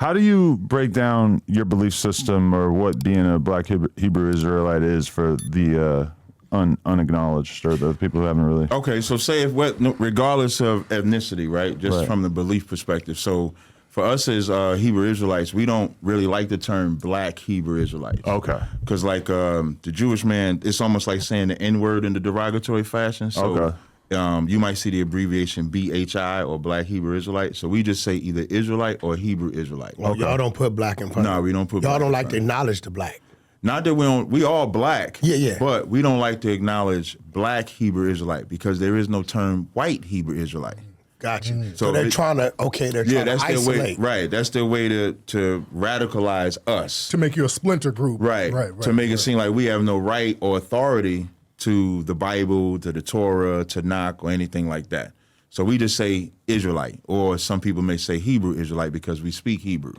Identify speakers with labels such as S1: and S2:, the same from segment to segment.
S1: How do you break down your belief system or what being a black Hebrew Israelite is for the unacknowledged or the people who haven't really?
S2: Okay, so say regardless of ethnicity, right? Just from the belief perspective. So for us as Hebrew Israelites, we don't really like the term black Hebrew Israelites.
S1: Okay.
S2: Because like the Jewish man, it's almost like saying the N-word in the derogatory fashion. So you might see the abbreviation BHI or Black Hebrew Israelite. So we just say either Israelite or Hebrew Israelite.
S3: Well, y'all don't put black in front of it.
S2: No, we don't put
S3: y'all
S2: black
S3: don't
S2: in
S3: like
S2: front
S3: to acknowledge the black.
S2: Not that we all black.
S3: Yeah.
S2: But we don't like to acknowledge black Hebrew Israelite because there is no term white Hebrew Israelite.
S3: Gotcha. So they're trying to isolate.
S2: Their way, right. That's their way to radicalize us.
S4: To make you a splinter group.
S2: Right. To make it seem like we have no right or authority to the Bible, to the Torah, to Tanakh, or anything like that. So we just say Israelite, or some people may say Hebrew Israelite because we speak Hebrew.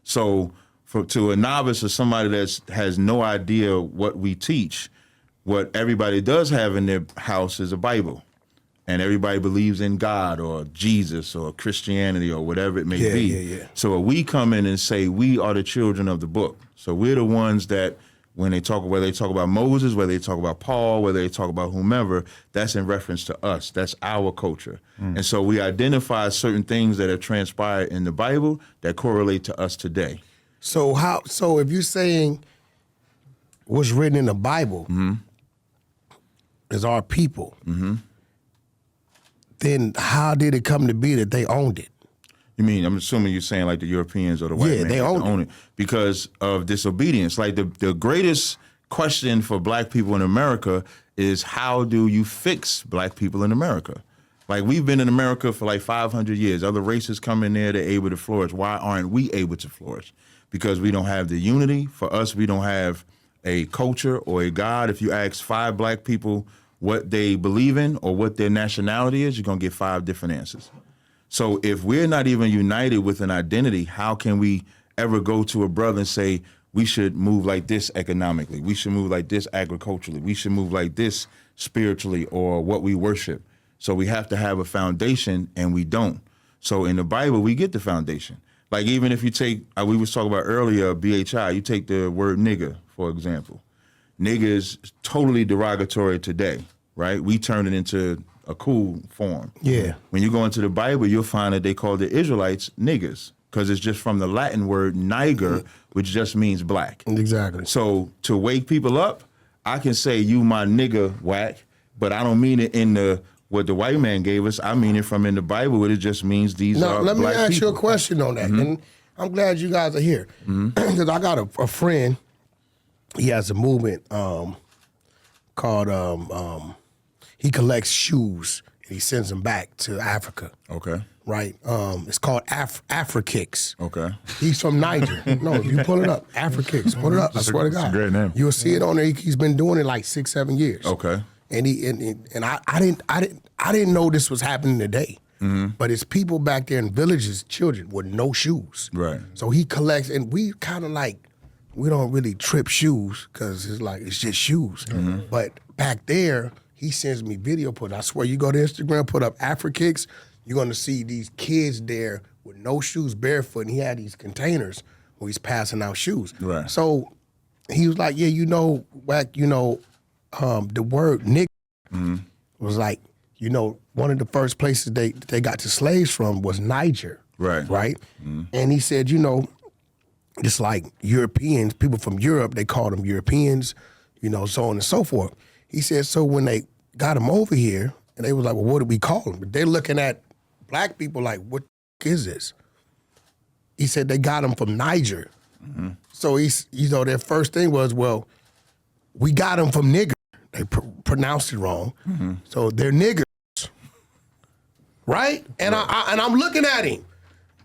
S2: So to a novice or somebody that has no idea what we teach, what everybody does have in their house is a Bible. And everybody believes in God or Jesus or Christianity or whatever it may be.
S3: Yeah.
S2: So we come in and say we are the children of the book. So we're the ones that when they talk, whether they talk about Moses, whether they talk about Paul, whether they talk about whomever, that's in reference to us. That's our culture. And so we identify certain things that have transpired in the Bible that correlate to us today.
S3: So if you're saying what's written in the Bible is our people, then how did it come to be that they owned it?
S2: You mean, I'm assuming you're saying like the Europeans or the white man
S3: they own
S2: it because of disobedience. Like the greatest question for black people in America is how do you fix black people in America? Like we've been in America for like 500 years. Other races come in there, they're able to flourish. Why aren't we able to flourish? Because we don't have the unity. For us, we don't have a culture or a God. If you ask 5 black people what they believe in or what their nationality is, you're gonna get 5 different answers. So if we're not even united with an identity, how can we ever go to a brother and say, we should move like this economically, we should move like this agriculturally, we should move like this spiritually or what we worship? So we have to have a foundation and we don't. So in the Bible, we get the foundation. Like even if you take, we was talking about earlier, BHI, you take the word nigger, for example. Nigger is totally derogatory today, right? We turn it into a cool form.
S3: Yeah.
S2: When you go into the Bible, you'll find that they call the Israelites niggers because it's just from the Latin word niger, which just means black.
S3: Exactly.
S2: So to wake people up, I can say you my nigger whack, but I don't mean it in what the white man gave us. I mean it from in the Bible, where it just means these are black people.
S3: Let me ask you a question on that. And I'm glad you guys are here because I got a friend. He has a movement called he collects shoes and he sends them back to Africa.
S2: Okay.
S3: Right? It's called Afrikicks.
S2: Okay.
S3: He's from Niger. No, you pull it up. Afrikicks. Pull it up. I swear to God.
S1: It's a great name.
S3: You'll see it on there. He's been doing it like 6-7 years.
S2: Okay.
S3: And I didn't know this was happening today. But it's people back there in villages, children with no shoes.
S2: Right.
S3: So he collects, and we kind of like, we don't really trip shoes because it's like, it's just shoes. But back there, he sends me video put. I swear, you go to Instagram, put up Afrikicks, you're gonna see these kids there with no shoes, barefoot, and he had these containers where he's passing out shoes.
S2: Right.
S3: So he was like, yeah, Wack, the word nigga was like, one of the first places they got the slaves from was Niger.
S2: Right.
S3: Right? And he said, it's like Europeans, people from Europe, they called them Europeans, so on and so forth. He said, so when they got them over here, and they was like, well, what do we call them? But they're looking at black people like, what is this? He said they got them from Niger. So their first thing was, well, we got them from nigger. They pronounced it wrong. So they're niggers, right? And I'm looking at him.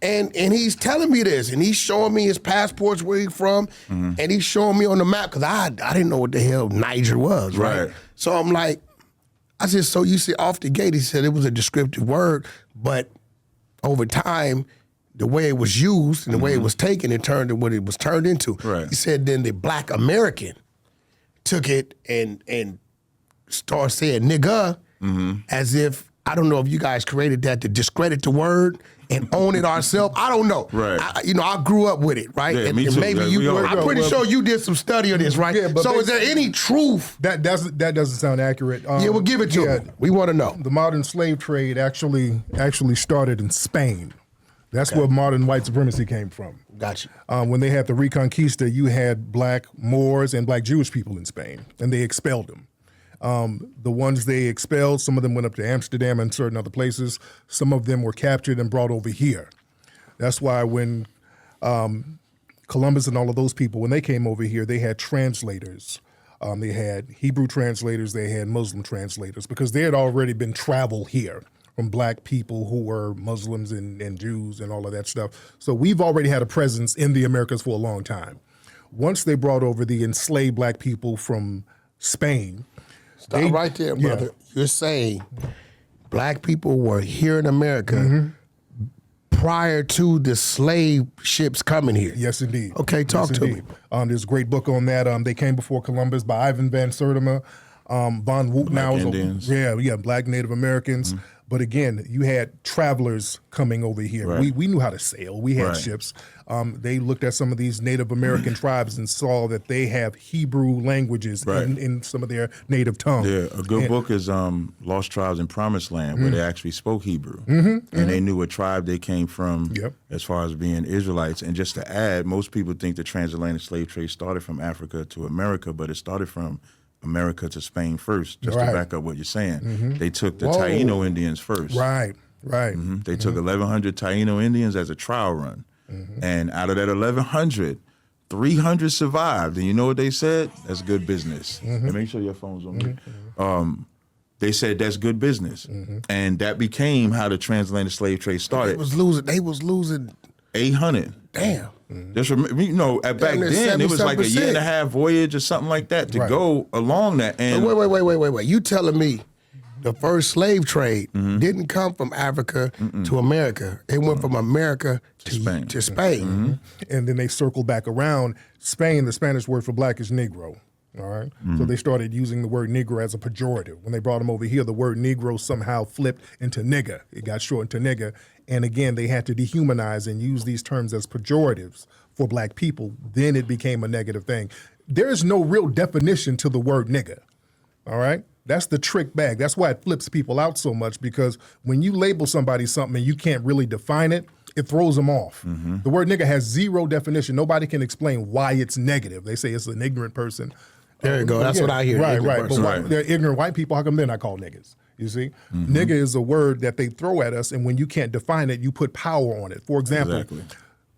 S3: And he's telling me this, and he's showing me his passports, where he's from, and he's showing me on the map, because I didn't know what the hell Niger was, right? So I'm like, I said, so you see, off the gate, he said it was a descriptive word, but over time, the way it was used and the way it was taken, it turned into what it was turned into.
S2: Right.
S3: He said then the black American took it and started saying nigga as if, I don't know if you guys created that to discredit the word and own it ourselves. I don't know.
S2: Right.
S3: I grew up with it, right?
S2: Yeah,
S3: and,
S2: me
S3: and
S2: too.
S3: maybe
S2: Yeah,
S3: you
S2: we all
S3: were. I'm
S2: do.
S3: pretty sure you did some study on this, right?
S4: Yeah, but
S3: so is there any truth?
S4: That doesn't sound accurate.
S3: Yeah, we'll give it to me. We want to know.
S4: The modern slave trade actually started in Spain. That's where modern white supremacy came from.
S3: Gotcha.
S4: When they had the Reconquista, you had black Moors and black Jewish people in Spain, and they expelled them. The ones they expelled, some of them went up to Amsterdam and certain other places. Some of them were captured and brought over here. That's why when Columbus and all of those people, when they came over here, they had translators. They had Hebrew translators, they had Muslim translators, because there had already been travel here from black people who were Muslims and Jews and all of that stuff. So we've already had a presence in the Americas for a long time. Once they brought over the enslaved black people from Spain.
S3: Stop right there, brother. You're saying black people were here in America prior to the slave ships coming here.
S4: Yes, indeed.
S3: Okay, talk to me.
S4: There's a great book on that. They Came Before Columbus by Ivan Van Sertima. Von Woutenau.
S2: Indians.
S4: Black Native Americans. But again, you had travelers coming over here.
S2: Right.
S4: We knew how to sail. We had ships. They looked at some of these Native American tribes and saw that they have Hebrew languages in some of their native tongue.
S2: Yeah, a good book is Lost Tribes in Promised Land, where they actually spoke Hebrew. And they knew what tribe they came from as far as being Israelites. And just to add, most people think the transatlantic slave trade started from Africa to America, but it started from America to Spain first, just to back up what you're saying. They took the Taino Indians first.
S4: Right.
S2: They took 1,100 Taino Indians as a trial run. And out of that 1,100, 300 survived. And you know what they said? That's good business. And make sure your phone's on me. They said that's good business. And that became how the transatlantic slave trade started.
S3: They was losing
S2: 800.
S3: Damn.
S2: Just remember, back then it was like a year and a half voyage or something like that to go along that. And
S3: wait. You telling me the first slave trade didn't come from Africa to America? It went from America to Spain.
S4: And then they circled back around. Spain, the Spanish word for black is Negro. All right. So they started using the word Negro as a pejorative. When they brought them over here, the word Negro somehow flipped into nigger. It got shortened to nigger. And again, they had to dehumanize and use these terms as pejoratives for black people. Then it became a negative thing. There is no real definition to the word nigger. All right. That's the trick bag. That's why it flips people out so much, because when you label somebody something and you can't really define it, it throws them off. The word nigger has zero definition. Nobody can explain why it's negative. They say it's an ignorant person.
S3: There you go. That's what I hear.
S4: Right. But they're ignorant white people. How come they're not called niggas? You see? Nigga is a word that they throw at us, and when you can't define it, you put power on it. For example,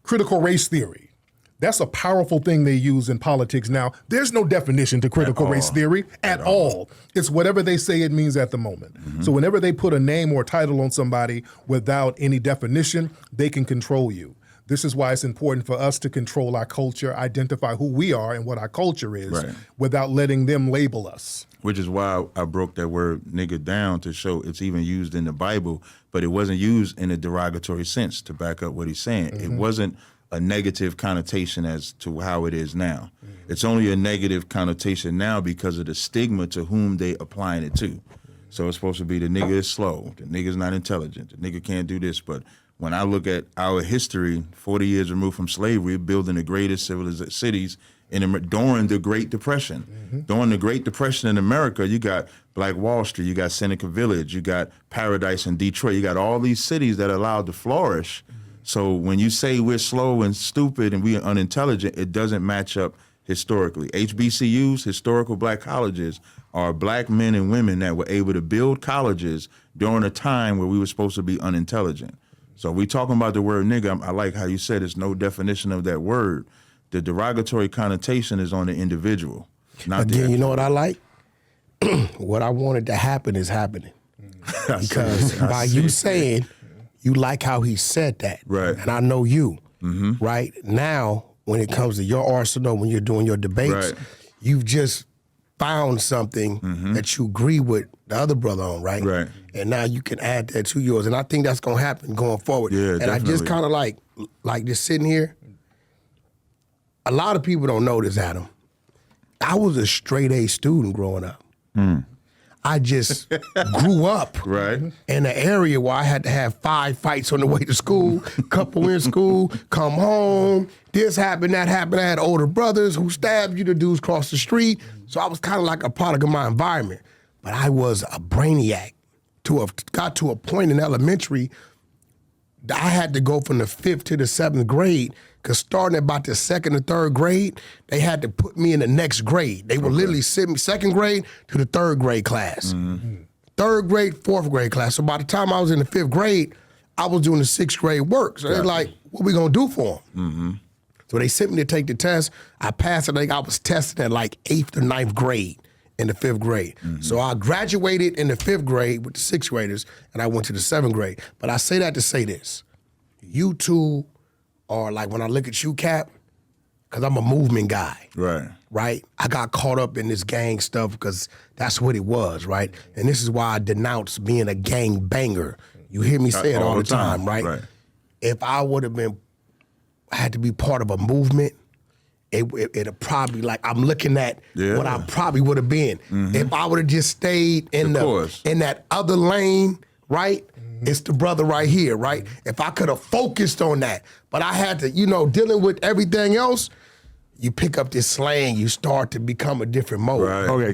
S4: critical race theory. That's a powerful thing they use in politics now. There's no definition to critical race theory at all. It's whatever they say it means at the moment. So whenever they put a name or a title on somebody without any definition, they can control you. This is why it's important for us to control our culture, identify who we are and what our culture is without letting them label us.
S2: Which is why I broke that word nigger down to show it's even used in the Bible, but it wasn't used in a derogatory sense, to back up what he's saying. It wasn't a negative connotation as to how it is now. It's only a negative connotation now because of the stigma to whom they applying it to. So it's supposed to be the nigger is slow, the nigger's not intelligent, the nigger can't do this, but when I look at our history, 40 years removed from slavery, building the greatest civilized cities during the Great Depression. During the Great Depression in America, you got Black Wall Street, you got Seneca Village, you got Paradise in Detroit, you got all these cities that allowed to flourish. So when you say we're slow and stupid and we're unintelligent, it doesn't match up historically. HBCUs, historical black colleges, are black men and women that were able to build colleges during a time where we were supposed to be unintelligent. So we talking about the word nigga. I like how you said there's no definition of that word. The derogatory connotation is on the individual, not
S3: Again, you know what I like? What I wanted to happen is happening. Because by you saying you like how he said that, and I know you, right? Now, when it comes to your arsenal, when you're doing your debates, you've just found something that you agree with the other brother on, right? And now you can add that to yours. And I think that's going to happen going forward.
S2: Yeah,
S3: and
S2: definitely.
S3: I just kind of like just sitting here, a lot of people don't know this, Adam. I was a straight A student growing up. I just grew up
S2: Right.
S3: in an area where I had to have 5 fights on the way to school, couple in school, come home, this happened, that happened. I had older brothers who stabbed you, the dudes across the street. So I was kind of like a product of my environment. But I was a brainiac. Got to a point in elementary, I had to go from the 5th to the 7th grade, because starting about the 2nd or 3rd grade, they had to put me in the next grade. They would literally send me 2nd grade to the 3rd grade class. 3rd grade, 4th grade class. So by the time I was in the 5th grade, I was doing the 6th grade work. So they're like, what we gonna do for them? So they sent me to take the test. I passed it. I think I was tested at like 8th or 9th grade in the 5th grade. So I graduated in the 5th grade with the 6th graders, and I went to the 7th grade. But I say that to say this. You two are like, when I look at you, Cap, because I'm a movement guy. Right? I got caught up in this gang stuff because that's what it was, right? And this is why I denounce being a gang banger. You hear me say it all the time, right? If I would have had to be part of a movement, it'd probably, like, I'm looking at what I probably would have been. If I would have just stayed in that other lane, right? It's the brother right here, right? If I could have focused on that, but I had to, dealing with everything else, you pick up this slang, you start to become a different mode.
S1: Okay,